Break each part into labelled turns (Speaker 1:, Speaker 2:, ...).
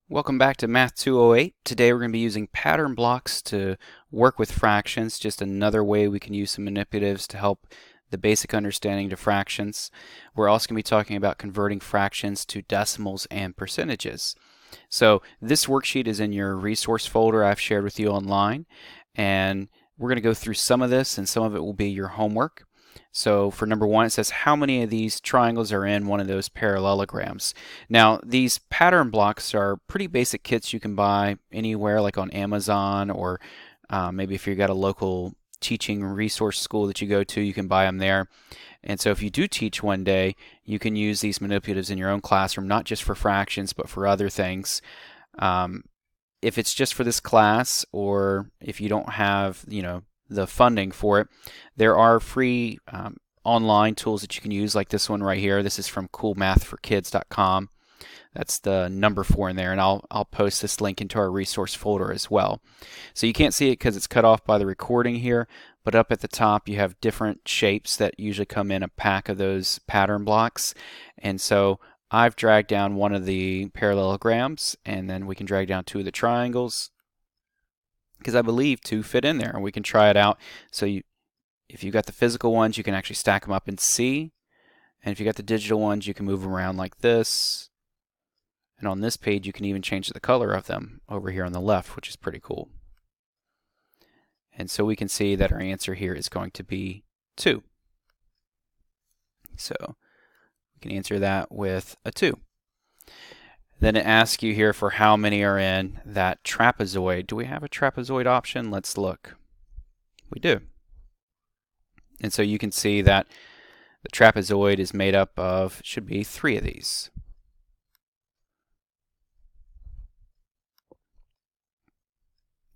Speaker 1: Welcome back to Math 208. Today we're going to be using pattern blocks to work with fractions, just another way we can use some manipulatives to help the basic understanding to fractions. We're also going to be talking about converting fractions to decimals and percentages. So this worksheet is in your resource folder I've shared with you online, and we're going to go through some of this, and some of it will be your homework. So for number one, it says how many of these triangles are in one of those parallelograms. Now, these pattern blocks are pretty basic kits you can buy anywhere, like on Amazon, or maybe if you've got a local teaching resource school that you go to, you can buy them there. And so if you do teach one day, you can use these manipulatives in your own classroom, not just for fractions, but for other things. If it's just for this class, or if you don't have, the funding for it, there are free online tools that you can use, like this one right here. This is from coolmathforkids.com. That's the number 4 in there, and I'll post this link into our resource folder as well. So you can't see it because it's cut off by the recording here, but up at the top you have different shapes that usually come in a pack of those pattern blocks. And so I've dragged down one of the parallelograms, and then we can drag down 2 of the triangles, because I believe 2 fit in there, and we can try it out. So if you've got the physical ones, you can actually stack them up and see. And if you got the digital ones, you can move them around like this. And on this page, you can even change the color of them over here on the left, which is pretty cool. And so we can see that our answer here is going to be 2. So we can answer that with a 2. Then it asks you here for how many are in that trapezoid. Do we have a trapezoid option? Let's look. We do. And so you can see that the trapezoid is made up of, should be 3 of these.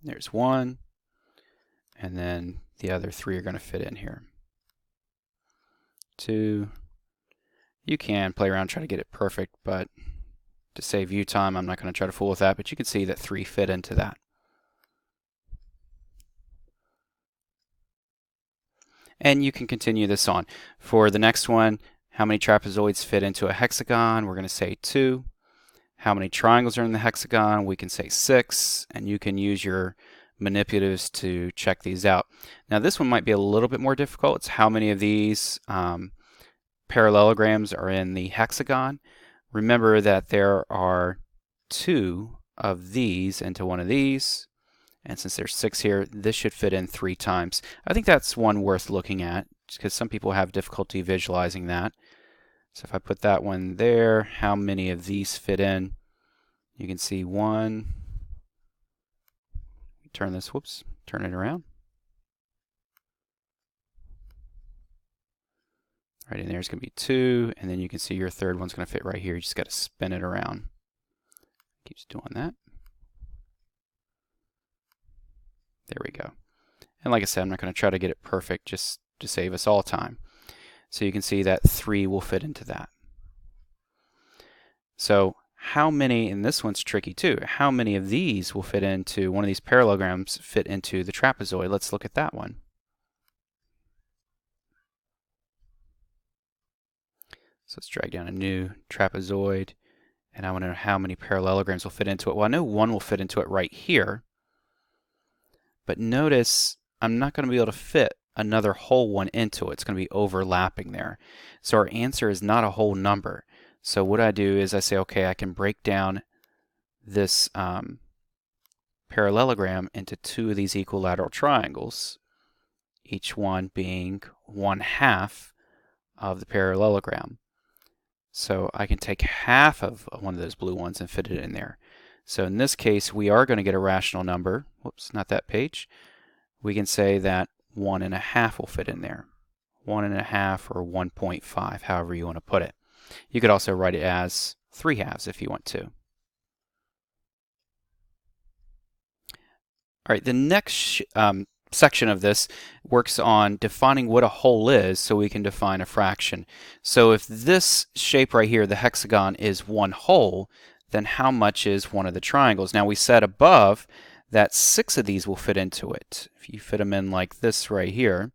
Speaker 1: There's 1, and then the other 3 are going to fit in here. 2. You can play around, try to get it perfect, but to save you time, I'm not going to try to fool with that, but you can see that 3 fit into that. And you can continue this on. For the next one, how many trapezoids fit into a hexagon? We're going to say 2. How many triangles are in the hexagon? We can say 6, and you can use your manipulatives to check these out. Now this one might be a little bit more difficult. It's how many of these parallelograms are in the hexagon. Remember that there are 2 of these into one of these, and since there's 6 here, this should fit in 3 times. I think that's one worth looking at, because some people have difficulty visualizing that. So if I put that one there, how many of these fit in? You can see 1. Turn this, turn it around. Right in there is going to be 2, and then you can see your third one's going to fit right here. You just got to spin it around. Keeps doing that. There we go. And like I said, I'm not going to try to get it perfect just to save us all time. So you can see that 3 will fit into that. So how many, and this one's tricky too, how many of these will fit into one of these parallelograms, fit into the trapezoid? Let's look at that one. So let's drag down a new trapezoid, and I want to know how many parallelograms will fit into it. Well, I know 1 will fit into it right here, but notice I'm not going to be able to fit another whole one into it. It's going to be overlapping there. So our answer is not a whole number. So what I do is I say, okay, I can break down this parallelogram into 2 of these equilateral triangles, each one being 1/2 of the parallelogram. So I can take half of one of those blue ones and fit it in there. So in this case, we are going to get a rational number. Whoops, not that page. We can say that 1/2 will fit in there. 1/2 or 1.5, however you want to put it. You could also write it as 3/2 if you want to. All right, the next section of this works on defining what a whole is, so we can define a fraction. So if this shape right here, the hexagon, is one whole, then how much is one of the triangles? Now we said above that 6 of these will fit into it. If you fit them in like this right here,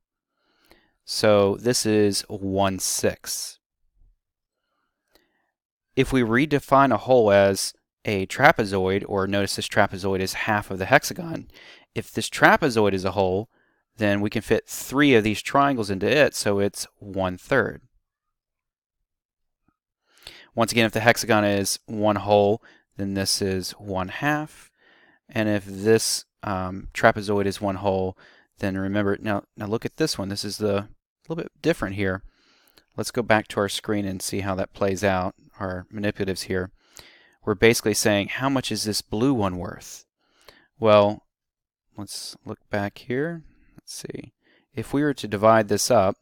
Speaker 1: so this is 1/6. If we redefine a whole as a trapezoid, or notice this trapezoid is half of the hexagon. If this trapezoid is a whole, then we can fit 3 of these triangles into it, so it's 1/3. Once again, if the hexagon is one whole, then this is 1/2. And if this trapezoid is one whole, then remember, now look at this one. This is a little bit different here. Let's go back to our screen and see how that plays out, our manipulatives here. We're basically saying, how much is this blue one worth? Well, let's look back here. Let's see. If we were to divide this up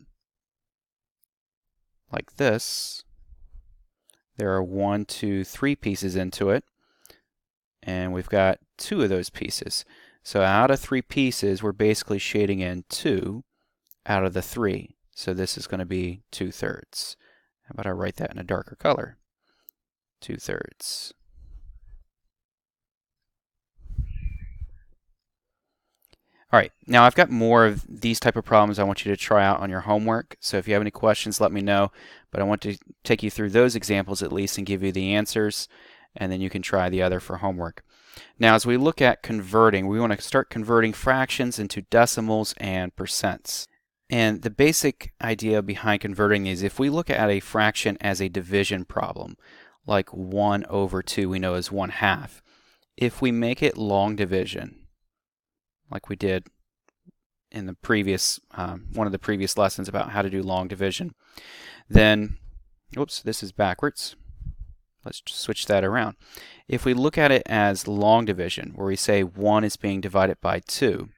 Speaker 1: like this, there are 1, 2, 3 pieces into it, and we've got 2 of those pieces. So out of 3 pieces, we're basically shading in 2 out of the 3. So this is going to be 2/3. How about I write that in a darker color? 2/3. All right, now I've got more of these type of problems I want you to try out on your homework. So if you have any questions, let me know. But I want to take you through those examples at least and give you the answers, and then you can try the other for homework. Now, as we look at converting, we want to start converting fractions into decimals and percents. And the basic idea behind converting these, if we look at a fraction as a division problem, like 1/2 we know is 1/2, if we make it long division, like we did in the previous one of the previous lessons about how to do long division, then, oops, this is backwards. Let's just switch that around. If we look at it as long division, where we say 1 is being divided by 2,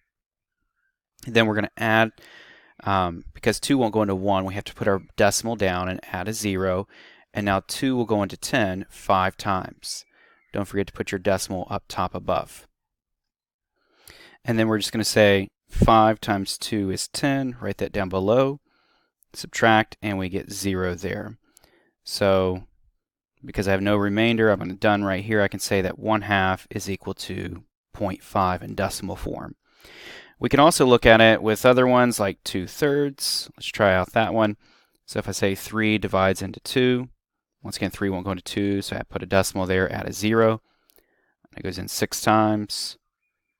Speaker 1: then we're going to add, because 2 won't go into 1, we have to put our decimal down and add a 0, and now 2 will go into 10 5 times. Don't forget to put your decimal up top above. And then we're just going to say 5 times 2 is 10, write that down below, subtract, and we get 0 there. So because I have no remainder, I'm going to done right here. I can say that 1/2 is equal to 0.5 in decimal form. We can also look at it with other ones like 2/3. Let's try out that one. So if I say 3 divides into 2, once again 3 won't go into 2, so I put a decimal there, add a 0. It goes in 6 times.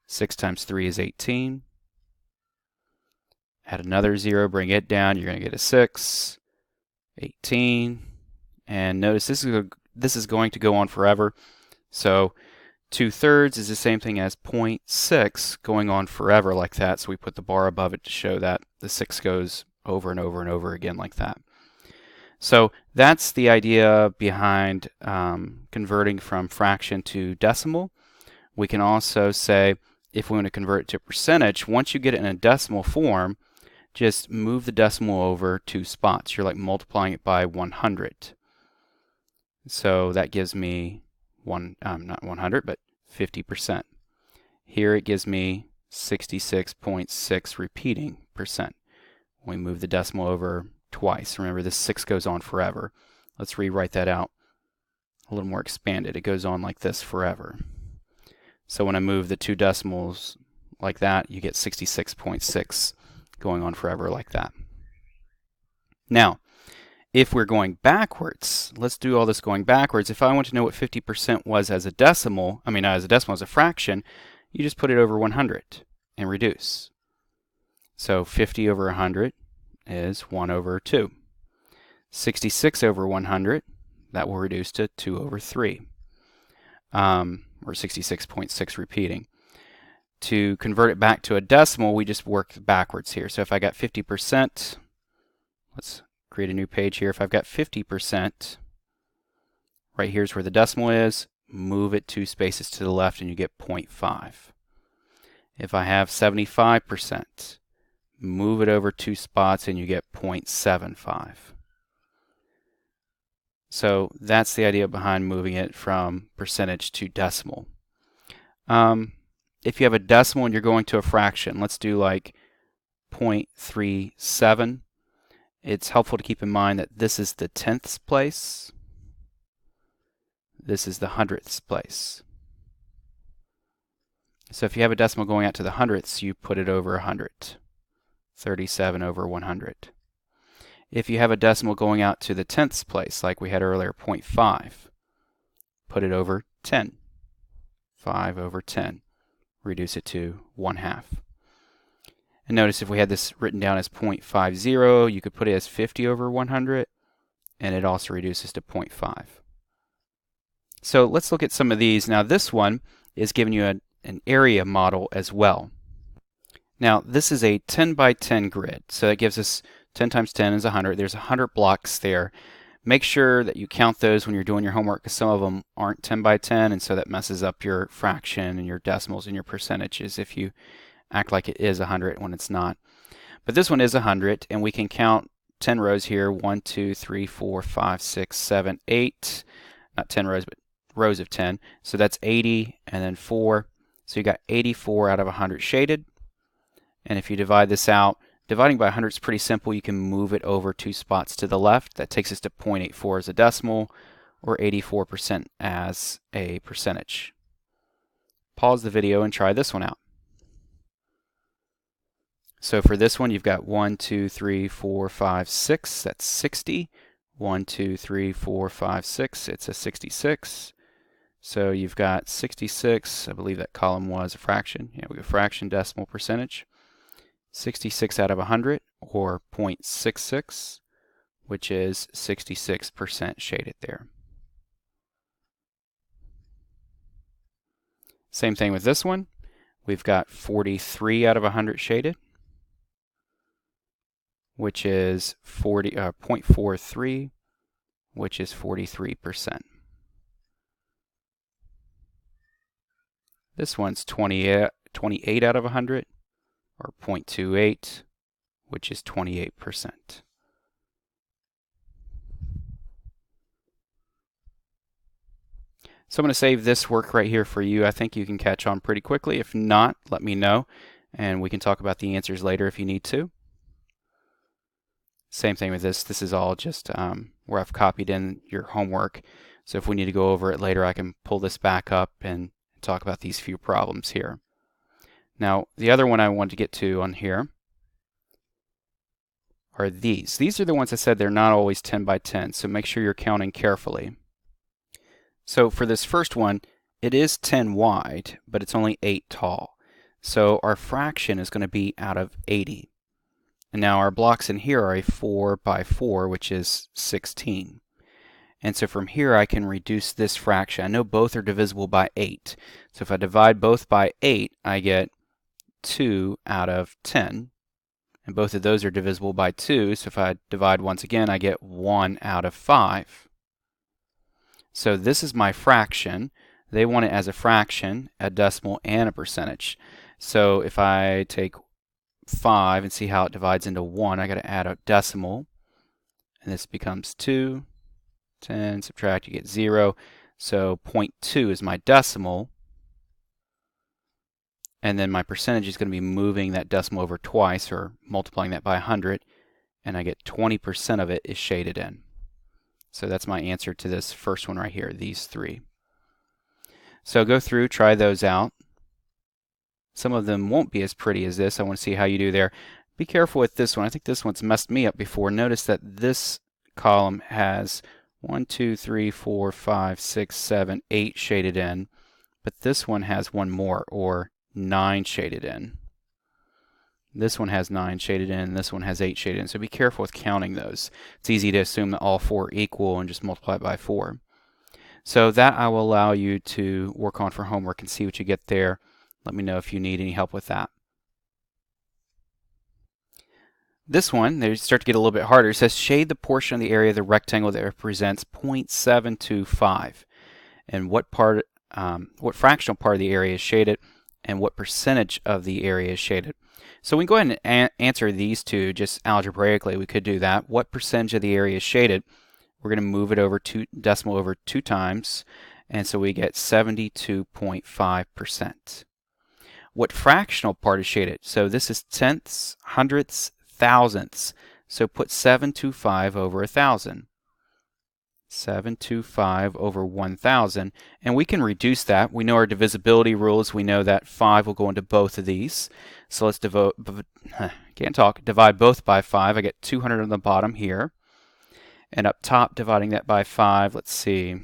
Speaker 1: 6 times 3 is 18. Add another 0, bring it down, you're going to get a 6. 18. And notice this is going to go on forever. So 2/3 is the same thing as 0.6 going on forever like that. So we put the bar above it to show that the 6 goes over and over and over again like that. So that's the idea behind converting from fraction to decimal. We can also say, if we want to convert it to percentage, once you get it in a decimal form, just move the decimal over 2 spots. You're like multiplying it by 100. So that gives me not 100, but 50%. Here it gives me 66.6 repeating percent. We move the decimal over twice. Remember, this 6 goes on forever. Let's rewrite that out a little more expanded. It goes on like this forever. So when I move the 2 decimals like that, you get 66.6 going on forever like that. Now, if we're going backwards, let's do all this going backwards. If I want to know what 50% was as a decimal, as a fraction, you just put it over 100 and reduce. So 50 over 100 is 1/2. 66 over 100, that will reduce to 2/3. Or 66.6 repeating. To convert it back to a decimal, we just work backwards here. So if I got 50%, let's create a new page here. If I've got 50%, right here's where the decimal is, move it 2 spaces to the left and you get 0.5. If I have 75%, move it over 2 spots and you get 0.75. So that's the idea behind moving it from percentage to decimal. If you have a decimal and you're going to a fraction, let's do like 0.37. It's helpful to keep in mind that this is the tenths place. This is the hundredths place. So if you have a decimal going out to the hundredths, you put it over 100. 37 over 100. If you have a decimal going out to the tenths place, like we had earlier, 0.5, put it over 10. 5 over 10. Reduce it to 1/2. And notice if we had this written down as 0.50, you could put it as 50 over 100, and it also reduces to 0.5. So let's look at some of these. Now this one is giving you an area model as well. Now this is a 10 by 10 grid, so that gives us 10 times 10 is 100. There's 100 blocks there. Make sure that you count those when you're doing your homework, because some of them aren't 10 by 10, and so that messes up your fraction and your decimals and your percentages if you act like it is 100 when it's not. But this one is 100, and we can count 10 rows here. 1, 2, 3, 4, 5, 6, 7, 8. Not 10 rows, but rows of 10. So that's 80, and then 4. So you got 84 out of 100 shaded. And if you divide this out, dividing by 100 is pretty simple. You can move it over 2 spots to the left. That takes us to 0.84 as a decimal, or 84% as a percentage. Pause the video and try this one out. So for this one, you've got 1, 2, 3, 4, 5, 6. That's 60. 1, 2, 3, 4, 5, 6. It's a 66. So you've got 66. I believe that column was a fraction. Yeah, we have fraction, decimal, percentage. 66 out of 100, or 0.66, which is 66% shaded there. Same thing with this one. We've got 43 out of 100 shaded, which is 0.43, which is 43%. This one's 28 out of 100, or 0.28, which is 28%. So I'm going to save this work right here for you. I think you can catch on pretty quickly. If not, let me know, and we can talk about the answers later if you need to. Same thing with this. This is all just where I've copied in your homework. So if we need to go over it later, I can pull this back up and talk about these few problems here. Now, the other one I wanted to get to on here are these. These are the ones I said they're not always 10 by 10, so make sure you're counting carefully. So for this first one, it is 10 wide, but it's only 8 tall. So our fraction is going to be out of 80. And now our blocks in here are a 4 by 4, which is 16. And so from here I can reduce this fraction. I know both are divisible by 8. So if I divide both by 8, I get 2 out of 10. And both of those are divisible by 2. So if I divide once again, I get 1 out of 5. So this is my fraction. They want it as a fraction, a decimal, and a percentage. So if I take 5 and see how it divides into 1, I got to add a decimal. And this becomes 2. 10, subtract, you get 0. So 0.2 is my decimal. And then my percentage is going to be moving that decimal over twice, or multiplying that by 100. And I get 20% of it is shaded in. So that's my answer to this first one right here, these 3. So go through, try those out. Some of them won't be as pretty as this. I want to see how you do there. Be careful with this one. I think this one's messed me up before. Notice that this column has 1, 2, 3, 4, 5, 6, 7, 8 shaded in. But this one has one more, or 9 shaded in. This one has 9 shaded in, and this one has 8 shaded in. So be careful with counting those. It's easy to assume that all 4 are equal and just multiply it by 4. So that I will allow you to work on for homework and see what you get there. Let me know if you need any help with that. This one, they start to get a little bit harder. It says shade the portion of the area of the rectangle that represents 0.725. And what fractional part of the area is shaded, and what percentage of the area is shaded. So we can go ahead and answer these two just algebraically. We could do that. What percentage of the area is shaded? We're going to move it over decimal over 2 times, and so we get 72.5%. What fractional part is shaded? So this is tenths, hundredths, thousandths. So put 725 over 1,000. 725 over 1,000, and we can reduce that. We know our divisibility rules. We know that 5 will go into both of these. So let's divide both by 5. I get 200 on the bottom here, and up top dividing that by 5, let's see,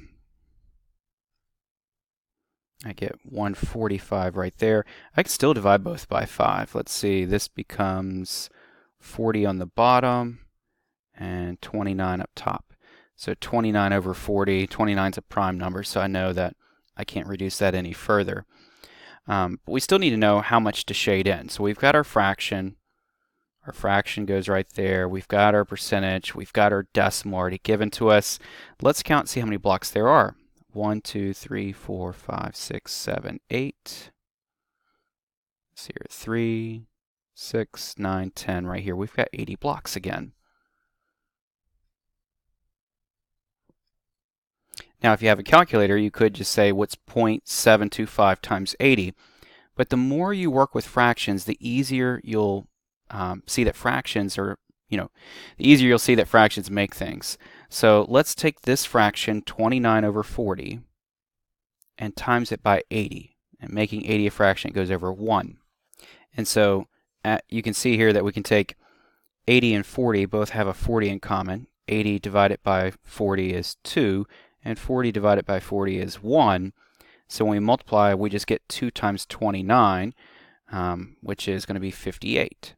Speaker 1: I get 145 right there. I can still divide both by 5. Let's see, this becomes 40 on the bottom and 29 up top. So 29 over 40, 29 is a prime number, so I know that I can't reduce that any further. But we still need to know how much to shade in. So we've got our fraction. Our fraction goes right there. We've got our percentage. We've got our decimal already given to us. Let's count and see how many blocks there are. 1, 2, 3, 4, 5, 6, 7, 8. Let's see here. 3, 6, 9, 10 right here. We've got 80 blocks again. Now, if you have a calculator, you could just say, what's 0.725 times 80? But the more you work with fractions, the easier you'll see that fractions are, the easier you'll see that fractions make things. So let's take this fraction, 29 over 40, and times it by 80. And making 80 a fraction, it goes over 1. And so you can see here that we can take 80 and 40, both have a 40 in common. 80 divided by 40 is 2, and 40 divided by 40 is 1. So when we multiply, we just get 2 times 29, which is going to be 58.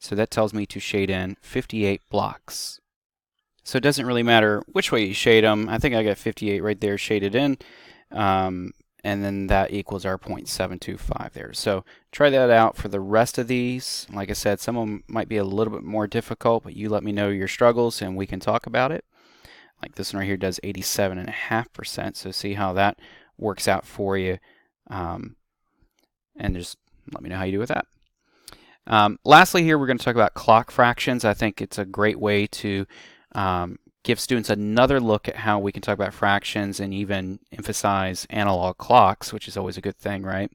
Speaker 1: So that tells me to shade in 58 blocks. So it doesn't really matter which way you shade them. I think I got 58 right there shaded in. And then that equals our 0.725 there. So try that out for the rest of these. Like I said, some of them might be a little bit more difficult, but you let me know your struggles and we can talk about it. Like this one right here does 87.5%. So see how that works out for you. And just let me know how you do with that. Lastly here, we're going to talk about clock fractions. I think it's a great way to give students another look at how we can talk about fractions and even emphasize analog clocks, which is always a good thing, right?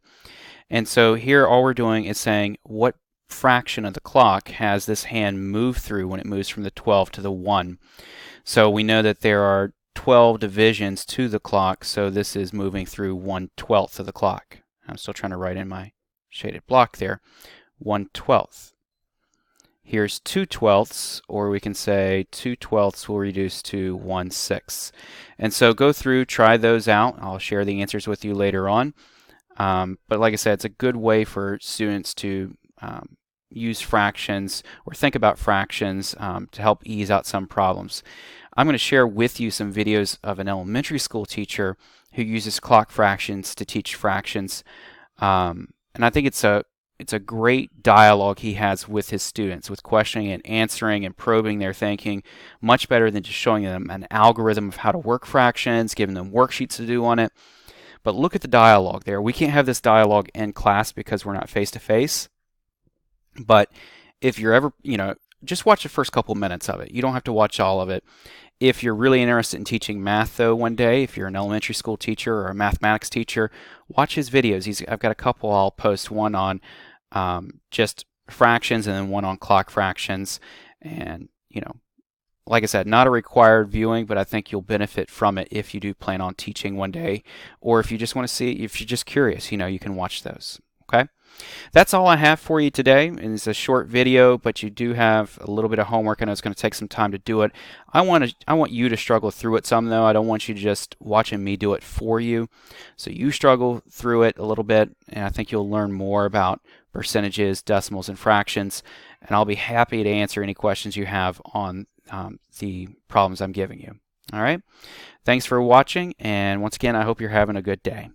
Speaker 1: And so here all we're doing is saying what fraction of the clock has this hand move through when it moves from the 12 to the 1. So we know that there are 12 divisions to the clock, so this is moving through 1/12 of the clock. I'm still trying to write in my shaded block there. 1/12. Here's 2/12, or we can say 2/12 will reduce to 1/6. And so go through, try those out. I'll share the answers with you later on. But like I said, it's a good way for students to use fractions or think about fractions to help ease out some problems. I'm going to share with you some videos of an elementary school teacher who uses clock fractions to teach fractions. And I think it's a great dialogue he has with his students, with questioning and answering and probing their thinking, much better than just showing them an algorithm of how to work fractions, giving them worksheets to do on it. But look at the dialogue there. We can't have this dialogue in class because we're not face-to-face. But if you're ever, just watch the first couple minutes of it. You don't have to watch all of it. If you're really interested in teaching math, though, one day, if you're an elementary school teacher or a mathematics teacher, watch his videos. I've got a couple I'll post, one on just fractions and then one on clock fractions. And, like I said, not a required viewing, but I think you'll benefit from it if you do plan on teaching one day. Or if you just want to see, if you're just curious, you can watch those. Okay? That's all I have for you today. It's a short video, but you do have a little bit of homework. I know it's going to take some time to do it. I want you to struggle through it some, though. I don't want you just watching me do it for you. So you struggle through it a little bit, and I think you'll learn more about percentages, decimals, and fractions. And I'll be happy to answer any questions you have on the problems I'm giving you. All right? Thanks for watching, and once again, I hope you're having a good day.